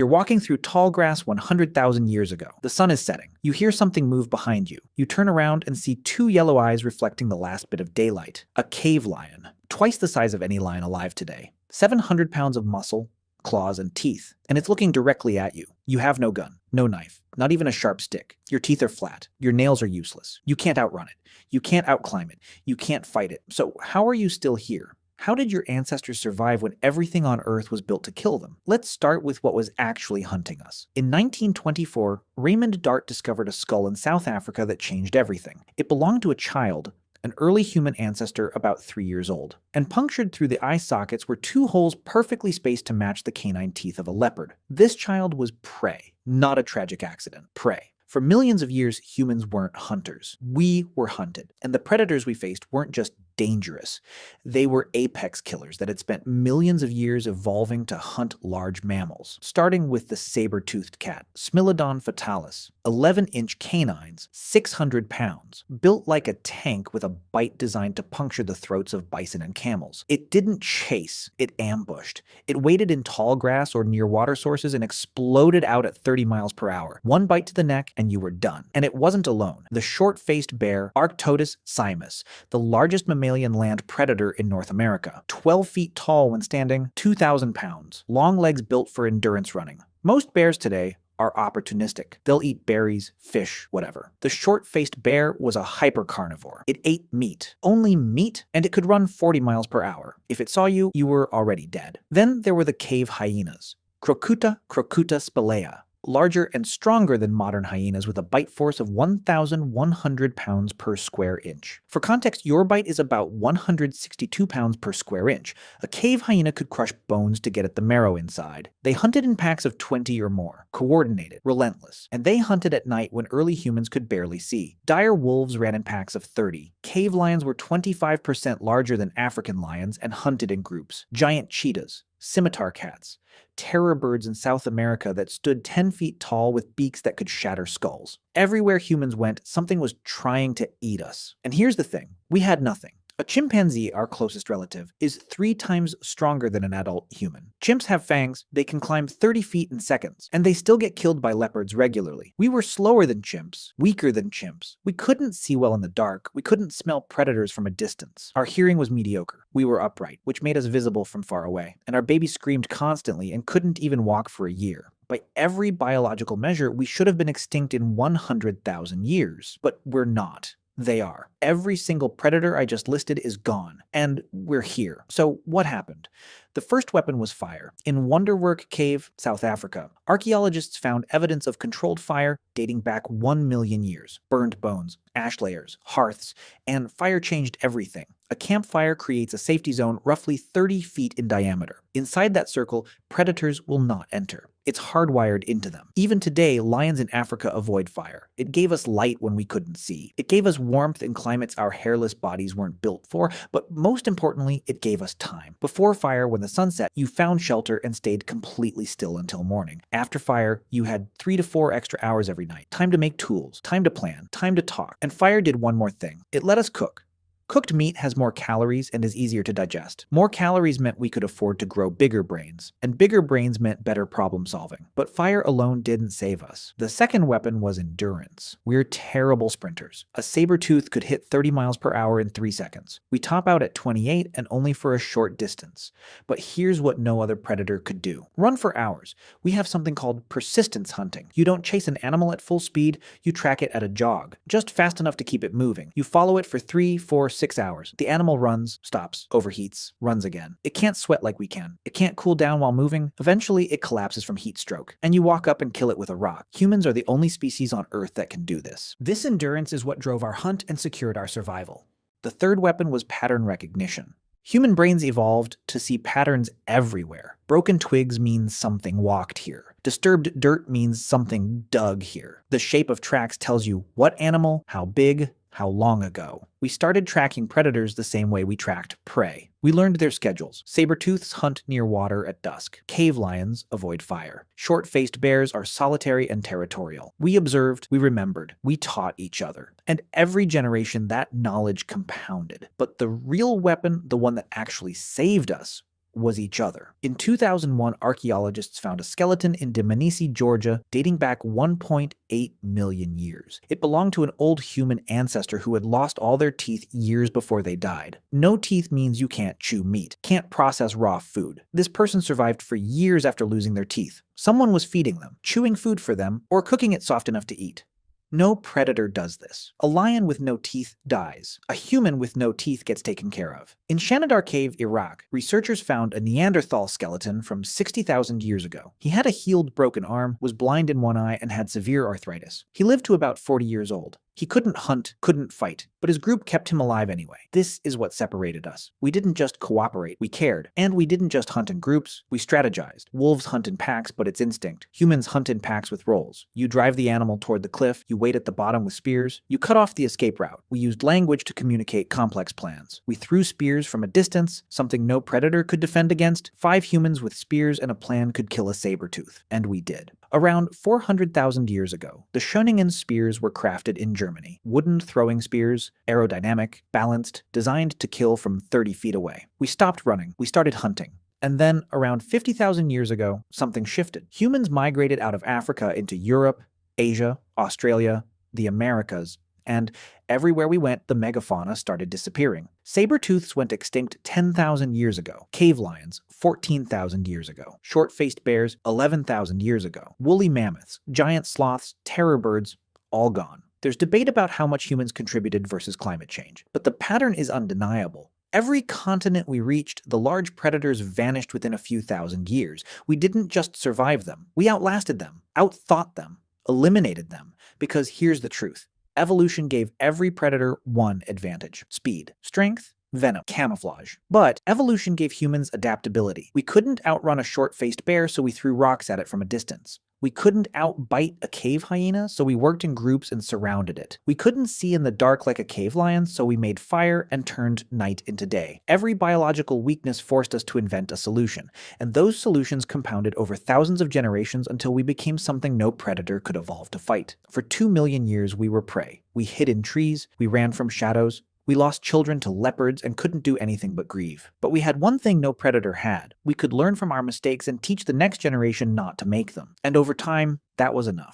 walking through tall grass 100,000 years ago. The sun is setting. You hear something move behind you. You turn around and see two yellow eyes reflecting the last bit of daylight. A cave lion, twice the size of any lion alive today. 700 pounds of muscle, claws, and teeth, and it's looking directly at you. You have no gun, no knife, not even a sharp stick. Your teeth are flat. Your nails are useless. You can't outrun it. You can't outclimb it. You can't fight it. So how are you still here? How did your ancestors survive when everything on Earth was built to kill them? Let's start with what was actually hunting us. In 1924, Raymond Dart discovered a skull in South Africa that changed everything. It belonged to a child, an early human ancestor about 3 years old, and punctured through the eye sockets were two holes perfectly spaced to match the canine teeth of a leopard. This child was prey, not a tragic accident. Prey. For millions of years, humans weren't hunters. We were hunted, and the predators we faced weren't just dangerous. They were apex killers that had spent millions of years evolving to hunt large mammals, starting with the saber-toothed cat, Smilodon fatalis, 11-inch canines, 600 pounds, built like a tank with a bite designed to puncture the throats of bison and camels. It didn't chase, it ambushed. It waited in tall grass or near water sources and exploded out at 30 miles per hour. One bite to the neck and you were done. And it wasn't alone. The short-faced bear, Arctodus simus, the largest mammalian land predator in North America, 12 feet tall when standing, 2,000 pounds, long legs built for endurance running. Most bears today are opportunistic. They'll eat berries, fish, whatever. The short-faced bear was a hypercarnivore. It ate meat. Only meat, and it could run 40 miles per hour. If it saw you, you were already dead. Then there were the cave hyenas, Crocuta spelaea, larger and stronger than modern hyenas with a bite force of 1,100 pounds per square inch. For context, your bite is about 162 pounds per square inch. A cave hyena could crush bones to get at the marrow inside. They hunted in packs of 20 or more, coordinated, relentless, and they hunted at night when early humans could barely see. Dire wolves ran in packs of 30. Cave lions were 25% larger than African lions and hunted in groups. Giant cheetahs, scimitar cats, terror birds in South America that stood 10 feet tall with beaks that could shatter skulls. Everywhere humans went, something was trying to eat us. And here's the thing, we had nothing. A chimpanzee, our closest relative, is 3 times stronger than an adult human. Chimps have fangs, they can climb 30 feet in seconds, and they still get killed by leopards regularly. We were slower than chimps, weaker than chimps. We couldn't see well in the dark, we couldn't smell predators from a distance. Our hearing was mediocre. We were upright, which made us visible from far away, and our baby screamed constantly and couldn't even walk for a year. By every biological measure, we should have been extinct in 100,000 years, but we're not. They are. Every single predator I just listed is gone, and we're here. So what happened? The first weapon was fire. In Wonderwork Cave, South Africa, archaeologists found evidence of controlled fire dating back 1 million years. Burned bones, ash layers, hearths, and fire changed everything. A campfire creates a safety zone roughly 30 feet in diameter. Inside that circle, predators will not enter. It's hardwired into them. Even today, lions in Africa avoid fire. It gave us light when we couldn't see. It gave us warmth in climates our hairless bodies weren't built for, but most importantly, it gave us time. Before fire, when the sun set, you found shelter and stayed completely still until morning. After fire, you had 3 to 4 extra hours every night. Time to make tools, time to plan, time to talk. And fire did one more thing. It let us cook. Cooked meat has more calories and is easier to digest. More calories meant we could afford to grow bigger brains, and bigger brains meant better problem solving. But fire alone didn't save us. The second weapon was endurance. We're terrible sprinters. A saber-tooth could hit 30 miles per hour in 3 seconds. We top out at 28 and only for a short distance. But here's what no other predator could do. Run for hours. We have something called persistence hunting. You don't chase an animal at full speed, you track it at a jog, just fast enough to keep it moving. You follow it for 3, 4, 6 hours. The animal runs, stops, overheats, runs again. It can't sweat like we can. It can't cool down while moving. Eventually, it collapses from heat stroke, and you walk up and kill it with a rock. Humans are the only species on Earth that can do this. This endurance is what drove our hunt and secured our survival. The third weapon was pattern recognition. Human brains evolved to see patterns everywhere. Broken twigs means something walked here. Disturbed dirt means something dug here. The shape of tracks tells you what animal, how big, how long ago. We started tracking predators the same way we tracked prey. We learned their schedules. Saber-tooths hunt near water at dusk. Cave lions avoid fire. Short-faced bears are solitary and territorial. We observed, we remembered, we taught each other. And every generation that knowledge compounded. But the real weapon, the one that actually saved us, was each other. In 2001, archaeologists found a skeleton in Dmanisi, Georgia, dating back 1.8 million years. It belonged to an old human ancestor who had lost all their teeth years before they died. No teeth means you can't chew meat, can't process raw food. This person survived for years after losing their teeth. Someone was feeding them, chewing food for them, or cooking it soft enough to eat. No predator does this. A lion with no teeth dies. A human with no teeth gets taken care of. In Shanidar Cave, Iraq, researchers found a Neanderthal skeleton from 60,000 years ago. He had a healed broken arm, was blind in one eye, and had severe arthritis. He lived to about 40 years old. He couldn't hunt, couldn't fight, but his group kept him alive anyway. This is what separated us. We didn't just cooperate, we cared. And we didn't just hunt in groups, we strategized. Wolves hunt in packs, but it's instinct. Humans hunt in packs with roles. You drive the animal toward the cliff, you wait at the bottom with spears, you cut off the escape route. We used language to communicate complex plans. We threw spears from a distance, something no predator could defend against. 5 humans with spears and a plan could kill a saber-tooth. And we did. Around 400,000 years ago, the Schöningen spears were crafted in Germany. Wooden throwing spears, aerodynamic, balanced, designed to kill from 30 feet away. We stopped running. We started hunting. And then, around 50,000 years ago, something shifted. Humans migrated out of Africa into Europe, Asia, Australia, the Americas, and everywhere we went, the megafauna started disappearing. Saber-tooths went extinct 10,000 years ago. Cave lions, 14,000 years ago. Short-faced bears, 11,000 years ago. Woolly mammoths, giant sloths, terror birds, all gone. There's debate about how much humans contributed versus climate change, but the pattern is undeniable. Every continent we reached, the large predators vanished within a few thousand years. We didn't just survive them. We outlasted them, outthought them, eliminated them. Because here's the truth. Evolution gave every predator one advantage: speed, strength, venom, camouflage. But evolution gave humans adaptability. We couldn't outrun a short-faced bear, so we threw rocks at it from a distance. We couldn't outbite a cave hyena, so we worked in groups and surrounded it. We couldn't see in the dark like a cave lion, so we made fire and turned night into day. Every biological weakness forced us to invent a solution, and those solutions compounded over thousands of generations until we became something no predator could evolve to fight. For 2 million years, we were prey. We hid in trees, we ran from shadows, we lost children to leopards and couldn't do anything but grieve. But we had one thing no predator had. We could learn from our mistakes and teach the next generation not to make them. And over time, that was enough.